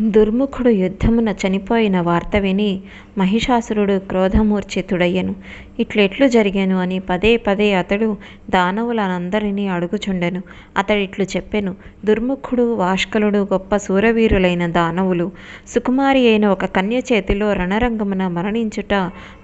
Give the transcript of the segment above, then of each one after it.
దుర్ముఖుడు యుద్ధమున చనిపోయిన వార్త విని మహిషాసురుడు క్రోధమూర్ఛితుడయ్యెను. ఇట్లెట్లు జరిగెను అని పదే పదే అతడు దానవులనందరినీ అడుగుచుండెను. అతడిట్లు చెప్పెను. దుర్ముఖుడు, వాష్కలుడు గొప్ప శూరవీరులైన దానవులు. సుకుమారి అయిన ఒక కన్య చేతిలో రణరంగమున మరణించుట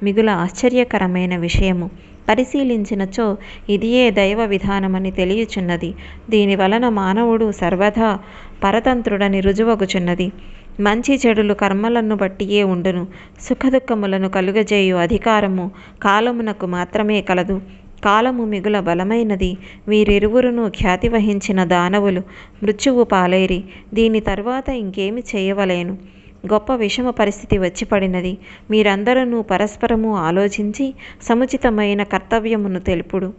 మిగుల ఆశ్చర్యకరమైన విషయము. పరిశీలించినచో ఇదియే దైవ విధానమని తెలియచున్నది. దీనివలన మానవుడు సర్వదా పరతంత్రుడని రుజువగుచున్నది. మంచి చెడులు కర్మలను బట్టియే ఉండును. సుఖదుఖములను కలుగజేయు అధికారము కాలమునకు మాత్రమే కలదు. కాలము మిగుల బలమైనది. వీరిరువురును ఖ్యాతి వహించిన దానవులు మృత్యువు పాలైరి. దీని తరువాత ఇంకేమి చేయవలేను? గొప్ప విషమ పరిస్థితి వచ్చి పడినది. మీరందరూ పరస్పరము ఆలోచించి సముచితమైన కర్తవ్యమును తెలుపుడు.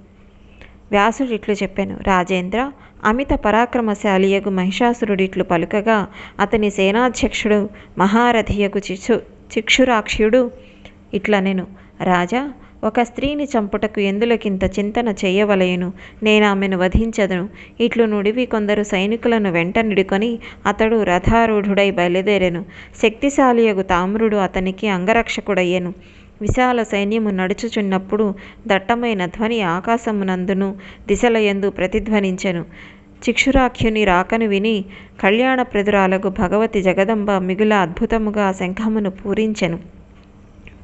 వ్యాసుడిట్లు చెప్పెను. రాజేంద్ర, అమిత పరాక్రమశాలియగు మహిషాసురుడిట్లు పలుకగా అతని సేనాధ్యక్షుడు మహారథియగు చిక్షురాక్ష్యుడు ఇట్లనెను. రాజా, ఒక స్త్రీని చంపుటకు ఎందులకింత చింతన చేయవలయను? నేనామెను వధించదును. ఇట్లు నుడివి కొందరు సైనికులను వెంట నిడుకొని అతడు రథారూఢుడై బయలుదేరెను. శక్తిశాలియగు తామ్రుడు అతనికి అంగరక్షకుడయ్యెను. విశాల సైన్యము నడుచుచున్నప్పుడు దట్టమైన ధ్వని ఆకాశమునందును దిశలయందు ప్రతిధ్వనించెను. చిక్షురాఖ్యుని రాకను విని కళ్యాణప్రదురాలగు భగవతి జగదంబ మిగుల అద్భుతముగా శంఖమును పూరించెను.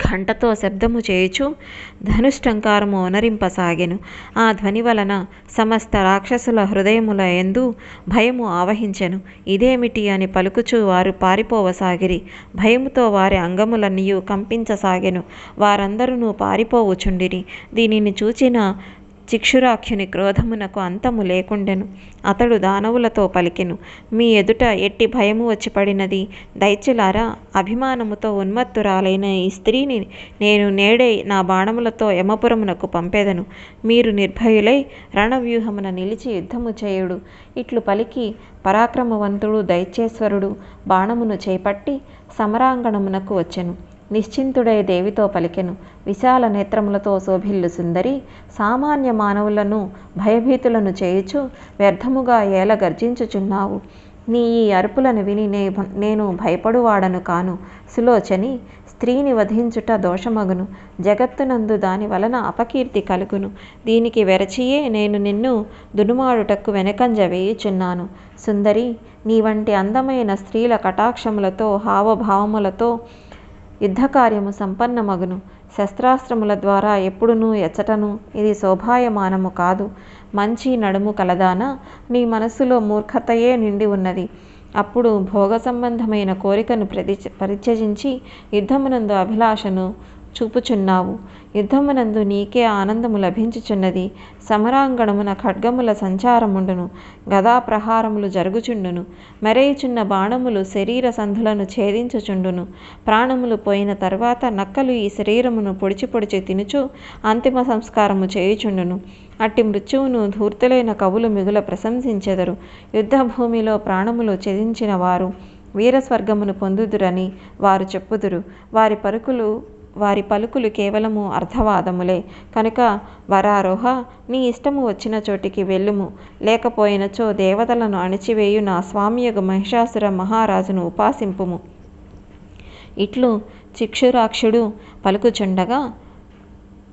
ఘంటతో శబ్దము చేయుచు ధనుష్టంకారము ఒనరింపసాగెను. ఆ ధ్వని వలన సమస్త రాక్షసుల హృదయముల యందు భయము ఆవహించెను. ఇదేమిటి అని పలుకుచూ వారు పారిపోవసాగిరి. భయముతో వారి అంగములన్నీయు కంపించసాగెను. వారందరూ పారిపోవుచుండిరి. దీనిని చూచిన చిక్షురాఖ్యుని క్రోధమునకు అంతము లేకుండెను. అతడు దానవులతో పలికెను. మీ ఎదుట ఎట్టి భయము వచ్చి పడినది? దైత్యులారా, అభిమానముతో ఉన్మత్తురాలైన ఈ స్త్రీని నేను నేడే నా బాణములతో యమపురమునకు పంపెదను. మీరు నిర్భయులై రణవ్యూహమున నిలిచి యుద్ధము చేయుడు. ఇట్లు పలికి పరాక్రమవంతుడు దైత్యేశ్వరుడు బాణమును చేపట్టి సమరాంగణమునకు వచ్చెను. నిశ్చింతుడై దేవితో పలికెను. విశాల నేత్రములతో శోభిల్లు సుందరి, సామాన్య మానవులను భయభీతులను చేయుచు వ్యర్థముగా ఏల గర్జించుచున్నావు. నీ ఈ అరుపులను విని నేను భయపడువాడను కాను. సులోచని, స్త్రీని వధించుట దోషమగును. జగత్తునందు దాని వలన అపకీర్తి కలుగును. దీనికి వెరచియే నేను నిన్ను దునుమాడుటకు వెనకంజ వేయుచున్నాను. సుందరి, నీ వంటి అందమైన స్త్రీల కటాక్షములతో హావభావములతో యుద్ధకార్యము సంపన్నమగును. శస్త్రాస్త్రముల ద్వారా ఎప్పుడునూ ఎచ్చటను ఇది శోభాయమానము కాదు. మంచి నడుము కలదానా, నీ మనస్సులో మూర్ఖతయే నిండి ఉన్నది. అప్పుడు భోగ సంబంధమైన కోరికను పరిత్యజించి యుద్ధమునందు అభిలాషను చూపుచున్నావు. యుద్ధమునందు నీకే ఆనందము లభించుచున్నది. సమరాంగణమున ఖడ్గముల సంచారముండును. గదా ప్రహారములు జరుగుచుండును. మెరయుచున్న బాణములు శరీర సంధులను ఛేదించుచుండును. ప్రాణములు పోయిన తర్వాత నక్కలు ఈ శరీరమును పొడిచి పొడిచి తినుచు అంతిమ సంస్కారము చేయుచుండును. అట్టి మృత్యువును ధూర్తులైన కవులు మిగుల ప్రశంసించెదరు. యుద్ధభూమిలో ప్రాణములు త్యజించిన వారు వీరస్వర్గమును పొందుదురని వారు చెప్పుదురు. వారి పలుకులు కేవలము అర్థవాదములే. కనుక వరారోహ, నీ ఇష్టము వచ్చిన చోటికి వెళ్ళుము. లేకపోయినచో దేవతలను అణిచివేయు నా స్వామియగు మహిషాసుర మహారాజును ఉపాసింపుము. ఇట్లు చిక్షురాక్షుడు పలుకుచుండగా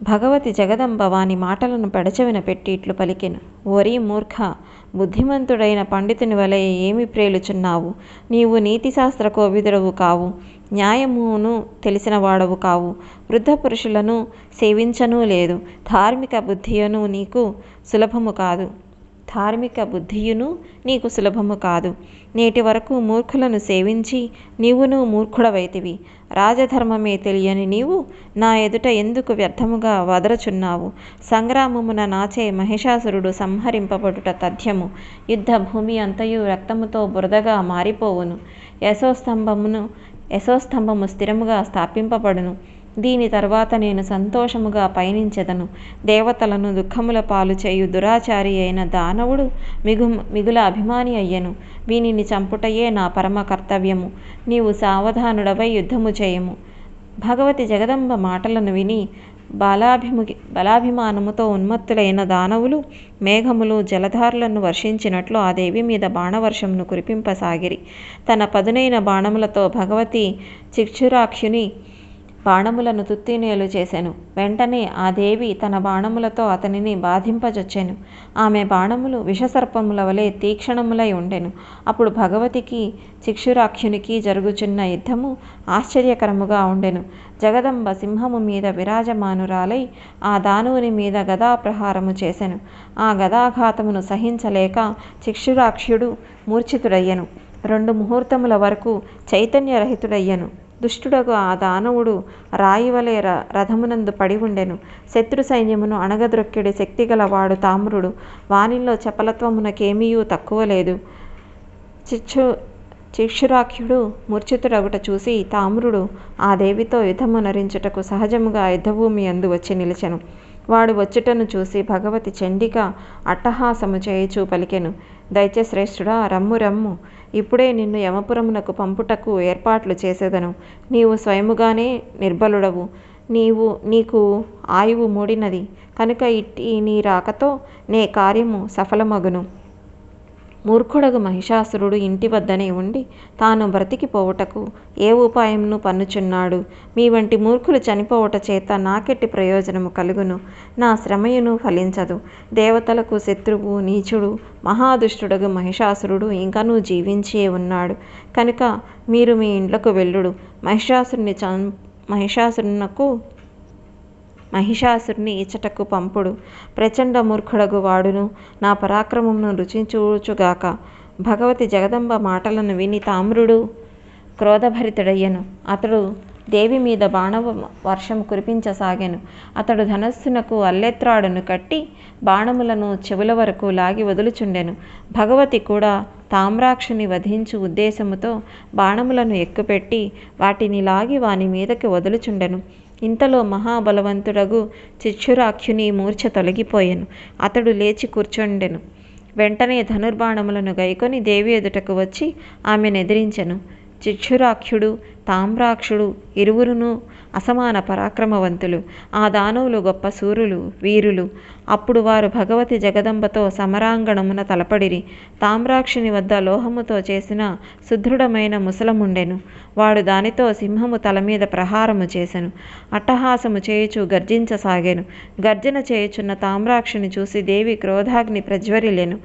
భగవతి జగదంబ వాని మాటలను పెడచెవిన పెట్టి ఇట్లు పలికెను. ఓరి మూర్ఖ, బుద్ధిమంతుడైన పండితుని వలె ఏమి ప్రేలుచున్నావు? నీవు నీతిశాస్త్ర కోవిదుడవు కావు. న్యాయమును తెలిసిన వాడవు కావు. వృద్ధ పురుషులను సేవించనూ లేదు. ధార్మిక బుద్ధియును నీకు సులభము కాదు. నేటి వరకు మూర్ఖులను సేవించి నీవును మూర్ఖుడవైతివి. రాజధర్మమే తెలియని నీవు నా ఎదుట ఎందుకు వ్యర్థముగా వదరచున్నావు? సంగ్రామమున నాచే మహిషాసురుడు సంహరింపబడుట తథ్యము. యుద్ధ భూమి అంతయు రక్తముతో బురదగా మారిపోవును. యశోస్తంభము స్థిరముగా స్థాపింపబడును. దీని తర్వాత నేను సంతోషముగా పయనించెదను. దేవతలను దుఃఖముల పాలు చేయు దురాచారి అయిన దానవుడు మిగుల అభిమాని అయ్యెను. వీనిని చంపుటయే నా పరమ కర్తవ్యము. నీవు సావధానుడవై యుద్ధము చేయము. భగవతి జగదంబ మాటలను విని బలాభిమానముతో ఉన్మత్తులైన దానవులు మేఘములు జలధారులను వర్షించినట్లు ఆ దేవి మీద బాణవర్షంను కురిపింపసాగిరి. తన పదునైన బాణములతో భగవతి చిక్షురాక్షుని బాణములను తుత్తినేలు చేసెను. వెంటనే ఆ దేవి తన బాణములతో అతనిని బాధింపజొచ్చెను. ఆమె బాణములు విషసర్పముల వలె తీక్షణములై ఉండెను. అప్పుడు భగవతికి చిక్షురాక్షునికి జరుగుచున్న యుద్ధము ఆశ్చర్యకరముగా ఉండెను. జగదంబ సింహము మీద విరాజమానురాలై ఆ దానవుని మీద గదాప్రహారము చేసెను. ఆ గదాఘాతమును సహించలేక చిక్షురాక్షుడు మూర్ఛితుడయ్యెను. 2 ముహూర్తముల వరకు చైతన్యరహితుడయ్యెను. దుష్టుడగు ఆ దానవుడు రాయివలే రథమునందు పడి ఉండెను. శత్రు సైన్యమును అణగద్రొక్కెడి శక్తిగలవాడు తామ్రుడు. వానిలో చపలత్వమునకేమీయూ తక్కువ లేదు. చిక్షురాఖ్యుడు మూర్ఛితుడగుట చూసి తామ్రుడు ఆ దేవితో యుద్ధమునరించుటకు సహజముగా యుద్ధభూమి యందు వచ్చి నిలిచెను. వాడు వచ్చుటను చూసి భగవతి చండిక అట్టహాసము చేయుచూ పలికెను. దైత్యశ్రేష్ఠుడా, రమ్ము రమ్ము, ఇప్పుడే నిన్ను యమపురమునకు పంపుటకు ఏర్పాట్లు చేసేదను. నీవు స్వయముగానే నిర్బలుడవు. నీకు ఆయువు మూడినది కనుక ఇట్టి నీ రాకతో నే కార్యము సఫలమగును. మూర్ఖుడగు మహిషాసురుడు ఇంటి వద్దనే ఉండి తాను బ్రతికిపోవుటకు ఏ ఉపాయమును పన్నుచున్నాడు. మీ వంటి మూర్ఖులు చనిపోవుట చేత నాకెట్టి ప్రయోజనము కలుగును? నా శ్రమయును ఫలించదు. దేవతలకు శత్రువు, నీచుడు, మహాదుష్టుడగు మహిషాసురుడు ఇంకనూ జీవించే ఉన్నాడు. కనుక మీరు మీ ఇండ్లకు వెళ్ళుడు. మహిషాసురుని ఇచ్చటకు పంపుడు. ప్రచండ మూర్ఖుడగు వాడును నా పరాక్రమమును రుచించుచుగాక. భగవతి జగదంబ మాటలను విని తామ్రుడు క్రోధభరితుడయ్యను. అతడు దేవి మీద బాణవ వర్షం కురిపించసాగాను. అతడు ధనస్సునకు అల్లెత్రాడును కట్టి బాణములను చెవుల వరకు లాగి వదులుచుండెను. భగవతి కూడా తామ్రాక్షుని వధించు ఉద్దేశముతో బాణములను ఎక్కుపెట్టి వాటిని లాగి వాని మీదకి వదులుచుండెను. ఇంతలో మహాబలవంతుడగు చిక్షురాఖ్యుని మూర్ఛ తొలగిపోయెను. అతడు లేచి కూర్చుండెను. వెంటనే ధనుర్బాణములను గైకొని దేవి ఎదుటకు వచ్చి ఆమెనెదిరించెను. చిక్షురాఖ్యుడు, తామ్రాక్షుడు ఇరువురును అసమాన పరాక్రమవంతులు. ఆ దానవులు గొప్ప శూరులు, వీరులు. అప్పుడు వారు భగవతి జగదంబతో సమరాంగణమున తలపడిరి. తామ్రాక్షుని వద్ద లోహముతో చేసిన సుదృఢమైన ముసలముండెను. వాడు దానితో సింహము తల మీద ప్రహారము చేసెను. అట్టహాసము చేయుచు గర్జించసాగెను. గర్జన చేయుచున్న తామ్రాక్షుని చూసి దేవి క్రోధాగ్ని ప్రజ్వరిల్లెను.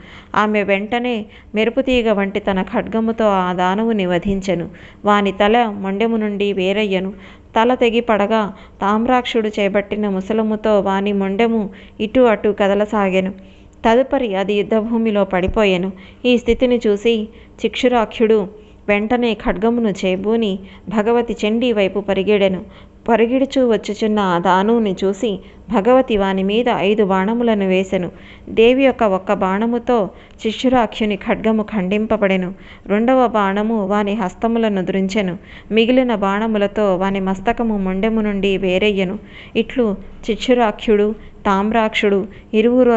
ఆమె వెంటనే మెరుపుతీగ వంటి తన ఖడ్గముతో ఆ దానవుని వధించెను. వాని తల మొండెము నుండి వేరయ్యను. తల తెగి పడగా తామ్రాక్షుడు చేపట్టిన ముసలముతో వాని మొండెము ఇటు అటు కదలసాగెను. తదుపరి అది యుద్ధభూమిలో పడిపోయెను. ఈ స్థితిని చూసి చిక్షురాఖ్యుడు వెంటనే ఖడ్గమును చేబూని భగవతి చండీ వైపు పరిగెడుచూ వచ్చుచున్న ఆ దానువుని చూసి భగవతి వాని మీద 5 బాణములను వేసెను. దేవి ఒక్క బాణముతో చిక్షురాఖ్యుని ఖడ్గము ఖండింపబడెను. 2వ బాణము వాని హస్తములను ద్రుంచెను. మిగిలిన బాణములతో వాని మస్తకము మొండెము నుండి వేరయ్యెను. ఇట్లు చిక్షురాఖ్యుడు, తామ్రాక్షుడు ఇరువురు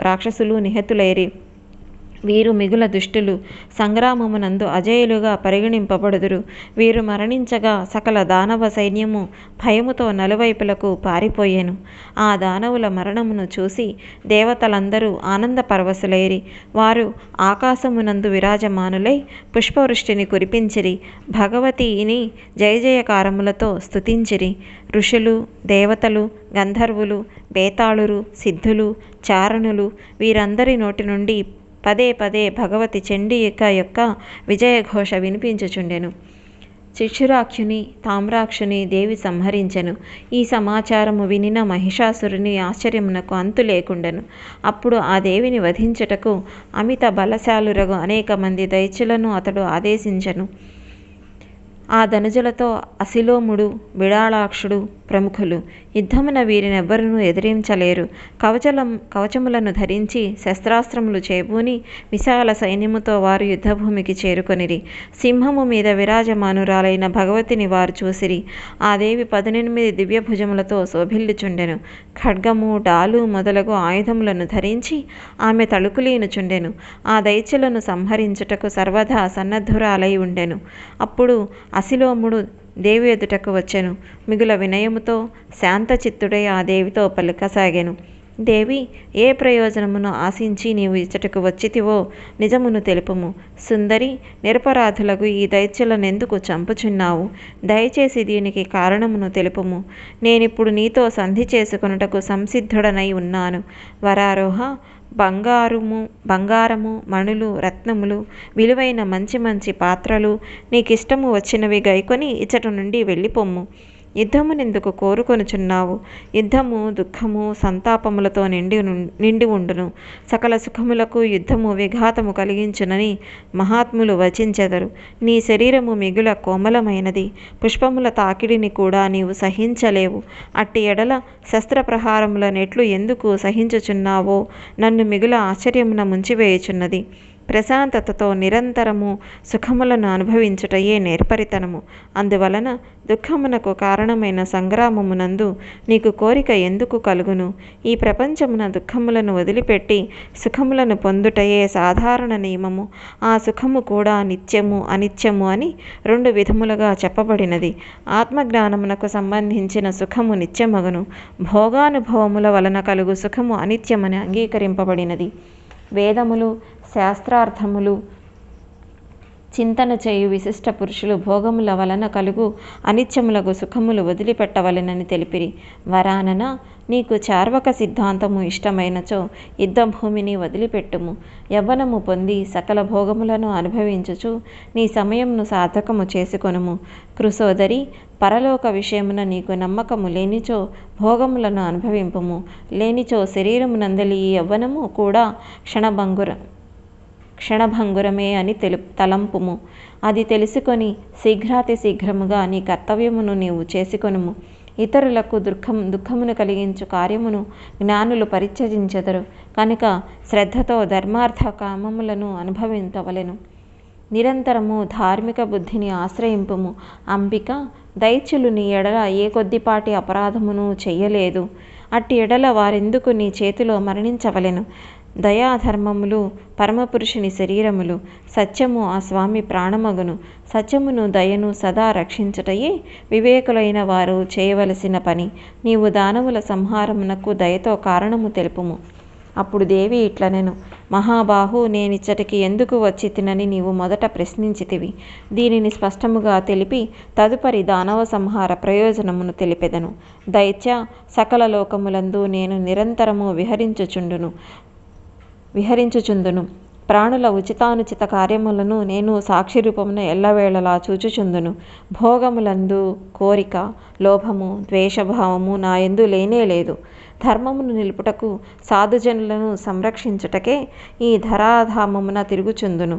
రాక్షసులు నిహతులైరి. వీరు మిగుల దుష్టులు. సంగ్రామమునందు అజేయులుగా పరిగణింపబడుదురు. వీరు మరణించగా సకల దానవ సైన్యము భయముతో నలువైపులకు పారిపోయెను. ఆ దానవుల మరణమును చూసి దేవతలందరూ ఆనంద పరవశులైరి. వారు ఆకాశమునందు విరాజమానులై పుష్పవృష్టిని కురిపించిరి. భగవతిని జయజయకారములతో స్తుతించిరి. ఋషులు, దేవతలు, గంధర్వులు, బేతాళురు, సిద్ధులు, చారణులు వీరందరి నోటి నుండి పదే పదే భగవతి చండిక యొక్క విజయఘోష వినిపించుచుండెను. చిక్షురాఖ్యుని, తామ్రాక్షుని దేవి సంహరించెను. ఈ సమాచారము వినిన మహిషాసురుని ఆశ్చర్యమునకు అంతు లేకుండెను. అప్పుడు ఆ దేవిని వధించుటకు అమిత బలశాలురగు అనేక మంది దైత్యులను అతడు ఆదేశించెను. ఆ ధనుజులతో అసిలోముడు, బిడాళాక్షుడు ప్రముఖులు. యుద్ధమున వీరినెవ్వరునూ ఎదిరించలేరు. కవచములను ధరించి శస్త్రాస్త్రములు చేబూని విశాల సైన్యముతో వారు యుద్ధభూమికి చేరుకొనిరి. సింహము మీద విరాజమానురాలైన భగవతిని వారు చూసిరి. ఆ దేవి 18 దివ్యభుజములతో శోభిల్లుచుండెను. ఖడ్గము, డాలు మొదలగు ఆయుధములను ధరించి ఆమె తళుకులీనుచుండెను. ఆ దైత్యులను సంహరించుటకు సర్వదా సన్నద్ధురాలై ఉండెను. అప్పుడు అసిలోముడు దేవి ఎదుటకు వచ్చెను. మిగుల వినయముతో శాంతచిత్తుడై ఆ దేవితో పలుకసాగెను. దేవి, ఏ ప్రయోజనమును ఆశించి నీవు ఇచ్చటకు వచ్చితివో నిజమును తెలుపుము. సుందరి, నిరపరాధులకు ఈ దైత్యులనెందుకు చంపుచున్నావు? దయచేసి దీనికి కారణమును తెలుపుము. నేనిప్పుడు నీతో సంధి చేసుకొనుటకు సంసిద్ధుడనై ఉన్నాను. వరారోహ, బంగారము, మణులు, రత్నములు, విలువైన మంచి మంచి పాత్రలు, నీకిష్టము వచ్చినవి గైకొని ఇచ్చట నుండి వెళ్ళిపొమ్ము. యుద్ధమునెందుకు కోరుకొనుచున్నావు? యుద్ధము దుఃఖము సంతాపములతో నిండి ఉండును. సకల సుఖములకు యుద్ధము విఘాతము కలిగించునని మహాత్ములు వచించెదరు. నీ శరీరము మిగుల కోమలమైనది. పుష్పముల తాకిడిని కూడా నీవు సహించలేవు. అట్టి ఎడల శస్త్రప్రహారముల నెట్లు ఎందుకు సహించుచున్నావో నన్ను మిగుల ఆశ్చర్యమున ముంచివేయుచున్నది. ప్రశాంతతతో నిరంతరము సుఖములను అనుభవించుటయే నేర్పరితనము. అందువలన దుఃఖమునకు కారణమైన సంగ్రామమునందు నీకు కోరిక ఎందుకు కలుగును? ఈ ప్రపంచమున దుఃఖములను వదిలిపెట్టి సుఖములను పొందుటయే సాధారణ నియమము. ఆ సుఖము కూడా నిత్యము అనిత్యము అని 2 విధములుగా చెప్పబడినది. ఆత్మజ్ఞానమునకు సంబంధించిన సుఖము నిత్యమగును. భోగానుభవముల వలన కలుగు సుఖము అనిత్యమని అంగీకరింపబడినది. వేదములు, శాస్త్రార్థములు చింతన చేయు విశిష్ట పురుషులు భోగముల వలన కలుగు అనిత్యములకు సుఖములు వదిలిపెట్టవలెనని తెలిపిరి. వరానన, నీకు చార్వక సిద్ధాంతము ఇష్టమైనచో యుద్ధభూమిని వదిలిపెట్టుము. యవ్వనము పొంది సకల భోగములను అనుభవించుచు నీ సమయమును సార్థకము చేసుకొనుము. కృసోదరి, పరలోక విషయమున నీకు నమ్మకము లేనిచో భోగములను అనుభవింపుము. లేనిచో శరీరమునందలి ఈ యవ్వనము కూడా క్షణభంగురమే అని తలంపుము. అది తెలుసుకొని శీఘ్రాతి శీఘ్రముగా నీ కర్తవ్యమును నీవు చేసుకొనుము. ఇతరులకు దుఃఖమును కలిగించు కార్యమును జ్ఞానులు పరిత్యజించెదరు కనుక శ్రద్ధతో ధర్మార్థ కామములను అనుభవించవలెను. నిరంతరము ధార్మిక బుద్ధిని ఆశ్రయింపుము. అంబిక, దైత్యులు నీ ఎడల ఏ కొద్దిపాటి అపరాధమును చెయ్యలేదు. అట్టి ఎడల వారెందుకు నీ చేతిలో మరణించవలెను? దయాధర్మములు పరమపురుషుని శరీరములు. సత్యము ఆ స్వామి ప్రాణమగును. సత్యమును దయను సదా రక్షించుటయే వివేకులైన వారు చేయవలసిన పని. నీవు దానవుల సంహారమునకు దయతో కారణము తెలుపుము. అప్పుడు దేవి ఇట్లనెను. మహాబాహు, నేనిచ్చటికి ఎందుకు వచ్చి తినని నీవు మొదట ప్రశ్నించితివి. దీనిని స్పష్టముగా తెలిపి తదుపరి దానవ సంహార ప్రయోజనమును తెలిపెదను. దైత్య, సకల లోకములందు నేను నిరంతరము విహరించుచుందును. ప్రాణుల ఉచితానుచిత కార్యములను నేను సాక్షి రూపమున ఎల్లవేళలా చూచుచుందును. భోగములందు కోరిక, లోభము, ద్వేషభావము నా యందు లేనే లేదు. ధర్మమును నిలుపుటకు, సాధుజనులను సంరక్షించుటకే ఈ ధరాధామమున తిరుగుచుందును.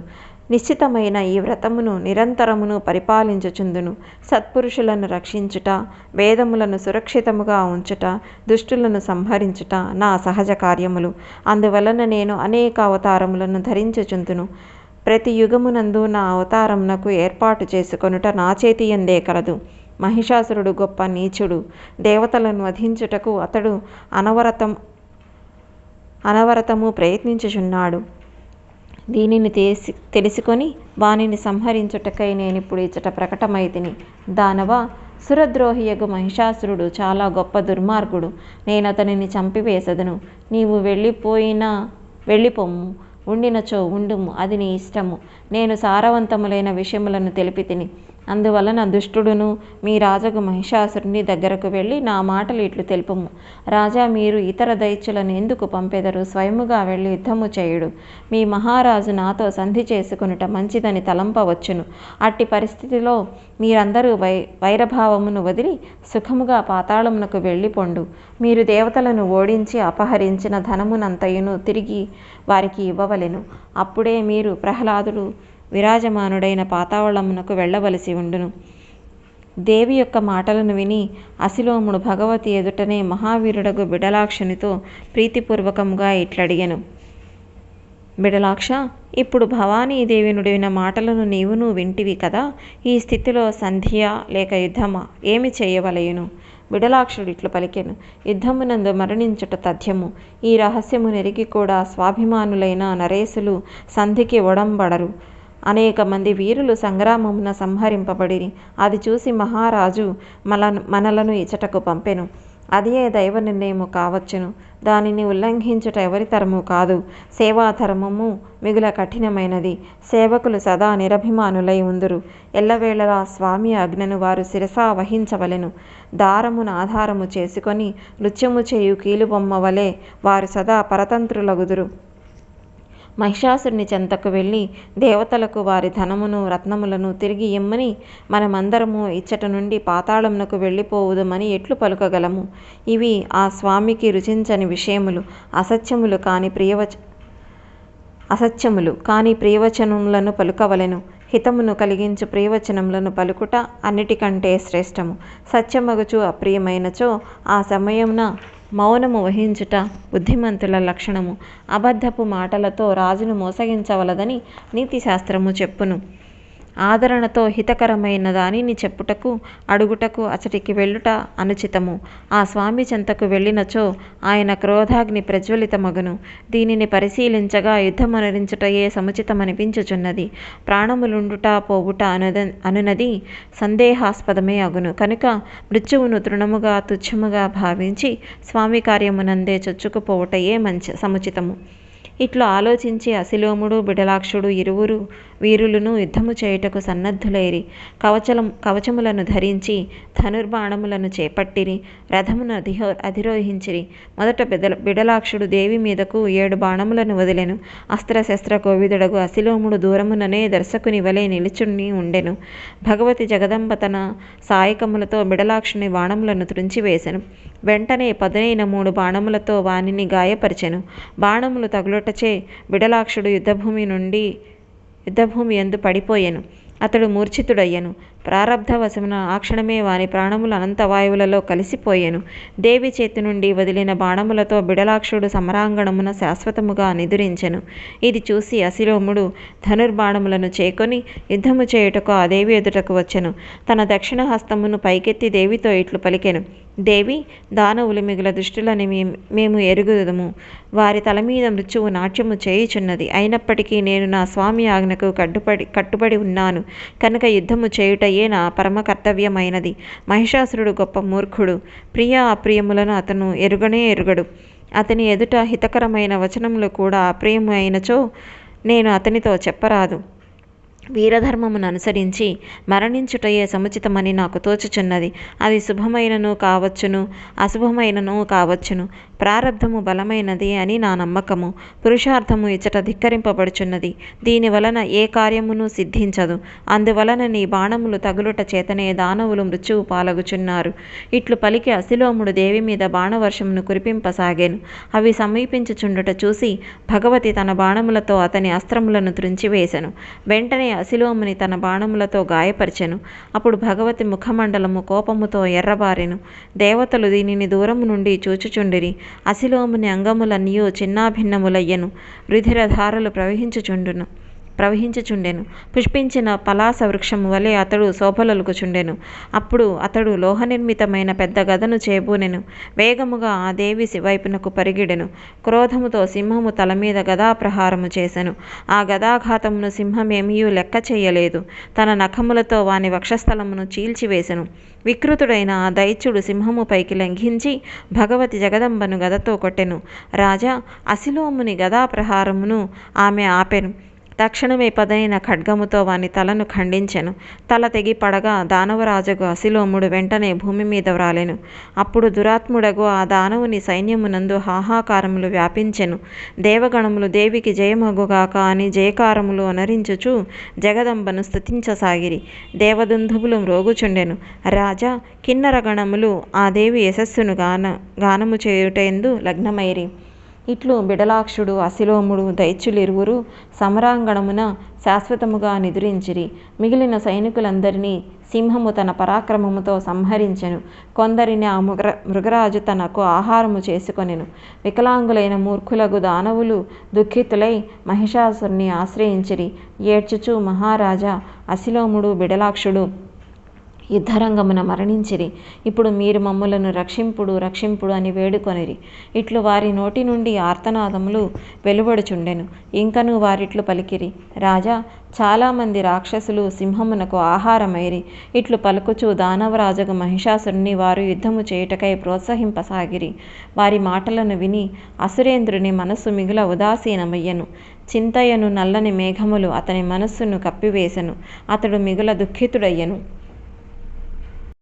నిశ్చితమైన ఈ వ్రతమును నిరంతరమును పరిపాలించుచుందును. సత్పురుషులను రక్షించుట, వేదములను సురక్షితముగా ఉంచుట, దుష్టులను సంహరించుట నా సహజ కార్యములు. అందువలన నేను అనేక అవతారములను ధరించుచుందును. ప్రతి యుగమునందు నా అవతారమునకు ఏర్పాటు చేసుకొనుట నా చేతియందే కలదు. మహిషాసురుడు గొప్ప నీచుడు. దేవతలను వధించుటకు అతడు అనవరతము ప్రయత్నించుచున్నాడు. దీనిని తెలుసుకొని వానిని సంహరించుటకై నేనిప్పుడు ఇచ్చట ప్రకటమైతిని. దానవ, సురద్రోహియగు మహిషాసురుడు చాలా గొప్ప దుర్మార్గుడు. నేనతనిని చంపివేసెదను. నీవు వెళ్ళిపొమ్ము. ఉండినచో ఉండుము, అది నీ ఇష్టము. నేను సారవంతములైన విషయములను తెలిపితిని. అందువలన దుష్టుడును మీ రాజగు మహిషాసురుని దగ్గరకు వెళ్ళి నా మాటలు ఇట్లు తెలుపుము. రాజా, మీరు ఇతర దైత్యులను ఎందుకు పంపెదరు? స్వయముగా వెళ్ళి యుద్ధము చేయుడు. మీ మహారాజు నాతో సంధి చేసుకొనుట మంచిదని తలంపవచ్చును. అట్టి పరిస్థితిలో మీరందరూ వైరభావమును వదిలి సుఖముగా పాతాళమునకు వెళ్ళిపొండు. మీరు దేవతలను ఓడించి అపహరించిన ధనమునంతయును తిరిగి వారికి ఇవ్వవలెను. అప్పుడే మీరు ప్రహ్లాదుడు విరాజమానుడైన పాతాళమునకు వెళ్ళవలసి ఉండును. దేవి యొక్క మాటలను విని అసిలోముడు భగవతి ఎదుటనే మహావీరుడగు బిడలాక్షునితో ప్రీతిపూర్వకముగా ఇట్లడిగెను. బిడలాక్ష, ఇప్పుడు భవానీదేవి నుడివిన మాటలను నీవును వింటివి కదా. ఈ స్థితిలో సంధ్య లేక యుద్ధమా? ఏమి చేయవలయును? బిడలాక్షుడు ఇట్లు పలికెను. యుద్ధమునందు మరణించుట తథ్యము. ఈ రహస్యము నెరిగి కూడా స్వాభిమానులైన నరేసులు సంధికి ఒడంబడరు. అనేక మంది వీరులు సంగ్రామమున సంహరింపబడిరి. అది చూసి మహారాజు మనలను ఇచ్చటకు పంపెను. అదే దైవ నిర్ణయము కావచ్చును. దానిని ఉల్లంఘించుట ఎవరి తరము కాదు. సేవాధర్మము మిగుల కఠినమైనది. సేవకులు సదా నిరభిమానులై ఉందురు. ఎల్లవేళలా స్వామి ఆజ్ఞను వారు శిరసా వహించవలెను. దారమును ఆధారము చేసుకొని నృత్యము చేయు కీలుబొమ్మ వలె వారు సదా పరతంత్రులగుదురు. మహిషాసురుని చెంతకు వెళ్ళి దేవతలకు వారి ధనమును రత్నములను తిరిగి ఇమ్మని మనమందరము ఇచ్చట నుండి పాతాళమునకు వెళ్ళిపోవుదమని ఎట్లు పలుకగలము? ఇవి ఆ స్వామికి రుచించని విషయములు, అసత్యములు కాని ప్రియవచనములను పలుకవలెను. హితమును కలిగించు ప్రియవచనములను పలుకుట అన్నిటికంటే శ్రేష్టము. సత్యమగుచు అప్రియమైనచో ఆ సమయమున మౌనము వహించుట బుద్ధిమంతుల లక్షణము. అబద్ధపు మాటలతో రాజును మోసగించవలదని నీతిశాస్త్రము చెప్పును. ఆదరణతో హితకరమైన దానిని చెప్పుటకు అడుగుటకు అచటికి వెళ్ళుట అనుచితము. ఆ స్వామి చెంతకు వెళ్ళినచో ఆయన క్రోధాగ్ని ప్రజ్వలితమగును. దీనిని పరిశీలించగా యుద్ధమనరించుటయే సముచితమనిపించుచున్నది. ప్రాణములుండుట పోవుట అనునది సందేహాస్పదమే అగును. కనుక మృత్యువును తృణముగా తుచ్చముగా భావించి స్వామి కార్యమునందే చొచ్చుకుపోవుటయే సముచితము. ఇట్లు ఆలోచించి అసిలోముడు బిడలాక్షుడు ఇరువురు వీరులను యుద్ధము చేయుటకు సన్నద్ధులైరి. కవచములను ధరించి ధనుర్బాణములను చేపట్టిరి. రథమును అధిరోహించిరి. మొదట బిడలాక్షుడు దేవి మీదకు 7 బాణములను వదిలెను. అస్త్రశస్త్ర కోవిదుడగు అసిలోముడు దూరముననే దర్శకుని వలె నిలుచుని ఉండెను. భగవతి జగదంబ తన సాయకములతో బిడలాక్షుని బాణములను త్రుంచివేసెను. వెంటనే పదునైన 3 బాణములతో వానిని గాయపరిచెను. బాణములు తగులుటచే బిడలాక్షుడు యుద్ధభూమి యందు పడిపోయెను. అతడు మూర్ఛితుడయ్యెను. ప్రారబ్ధవశమున ఆ క్షణమే వాని ప్రాణములు అనంత వాయువులలో కలిసిపోయెను. దేవి చేతి నుండి వదిలిన బాణములతో బిడలాక్షుడు సమరాంగణమున శాశ్వతముగా నిదురించెను. ఇది చూసి అసిలోముడు ధనుర్బాణములను చేకొని యుద్ధము చేయుటకు ఆ దేవి ఎదుటకు వచ్చెను. తన దక్షిణ హస్తమును పైకెత్తి దేవితో ఇట్లు పలికెను: దేవి, దానవులు మిగుల దుష్టులని మేము ఎరుగుదము. వారి తల మీద మృత్యువు నాట్యము చేయుచున్నది. అయినప్పటికీ నేను నా స్వామి ఆజ్ఞకు కట్టుబడి ఉన్నాను కనుక యుద్ధము చేయుటయే నా పరమ కర్తవ్యమైనది. మహిషాసురుడు గొప్ప మూర్ఖుడు. ప్రియ అప్రియములను అతను ఎరుగడు. అతని ఎదుట హితకరమైన వచనములు కూడా అప్రియమైనచో నేను అతనితో చెప్పరాదు. వీరధర్మమును అనుసరించి మరణించుటయే సముచితమని నాకు తోచుచున్నది. అది శుభమైనను కావచ్చును, అశుభమైనను కావచ్చును. ప్రారబ్ధము బలమైనది అని నా నమ్మకము. పురుషార్థము ఇచ్చట ధిక్కరింపబడుచున్నది. దీనివలన ఏ కార్యమును సిద్ధించదు. అందువలన నీ బాణములు తగులుట చేతనే దానవులు మృత్యువు పాలగుచున్నారు. ఇట్లు పలికి అసిలోముడు దేవి మీద బాణవర్షమును కురిపింపసాగాను. అవి సమీపించుచుండుట చూసి భగవతి తన బాణములతో అతని అస్త్రములను త్రుంచివేసెను. వెంటనే అసిలోముని తన బాణములతో గాయపరిచెను. అప్పుడు భగవతి ముఖమండలము కోపముతో ఎర్రబారెను. దేవతలు దీనిని దూరము నుండి చూచుచుండిరి. అసిలోముని అంగములన్నీయు చిన్నాభిన్నములయ్యెను. రుధిరధారలు ప్రవహించుచుండెను. పుష్పించిన పలాస వృక్షము వలె అతడు శోభలొలుకుచుండెను. అప్పుడు అతడు లోహనిర్మితమైన పెద్ద గదను చేబూనెను. వేగముగా ఆ దేవి వైపునకు పరిగెడెను. క్రోధముతో సింహము తల మీద గదా ప్రహారము చేసెను. ఆ గదాఘాతమును సింహమేమియూ లెక్క చేయలేదు. తన నఖములతో వాని వక్షస్థలమును చీల్చివేసెను. వికృతుడైన ఆ దైత్యుడు సింహము పైకి లంఘించి భగవతి జగదంబను గదతో కొట్టెను. రాజా, అసిలోముని గదా ప్రహారమును ఆమె ఆపెను. తక్షణమే పదైన ఖడ్గముతో వాని తలను ఖండించెను. తల తెగి పడగా దానవరాజగు అసిలోముడు వెంటనే భూమి మీద వ్రాలెను. అప్పుడు దురాత్ముడగు ఆ దానవుని సైన్యమునందు హాహాకారములు వ్యాపించెను. దేవగణములు దేవికి జయమగుగాక అని జయకారములు అనరించుచు జగదంబను స్తుతించసాగిరి. దేవదుందుభులు మ్రోగుచుండెను. రాజా, కిన్నరగణములు ఆ దేవి యశస్సును గానము చేయుటయందు లగ్నమైరి. ఇట్లు బిడలాక్షుడు, అసిలోముడు దైత్యులిరువురు సమరాంగణమున శాశ్వతముగా నిదురించిరి. మిగిలిన సైనికులందరినీ సింహము తన పరాక్రమముతో సంహరించెను. కొందరిని ఆ మృగరాజు తనకు ఆహారము చేసుకొనెను. వికలాంగులైన మూర్ఖులగు దానవులు దుఃఖితులై మహిషాసురుని ఆశ్రయించిరి. ఏడ్చుచు మహారాజా, అసిలోముడు, బిడలాక్షుడు యుద్ధరంగమున మరణించిరి. ఇప్పుడు మీరు మమ్ములను రక్షింపుడు రక్షింపుడు అని వేడుకొనిరి. ఇట్లు వారి నోటి నుండి ఆర్తనాదములు వెలువడుచుండెను. ఇంకనూ వారిట్లు పలికిరి, రాజా, చాలామంది రాక్షసులు సింహమునకు ఆహారమైరి. ఇట్లు పలుకుచూ దానవరాజగు మహిషాసురుని వారు యుద్ధము చేయుటకై ప్రోత్సహింపసాగిరి. వారి మాటలను విని అసురేంద్రుని మనస్సు మిగుల ఉదాసీనమయ్యెను. చింతయను నల్లని మేఘములు అతని మనస్సును కప్పివేశెను. అతడు మిగుల దుఃఖితుడయ్యెను.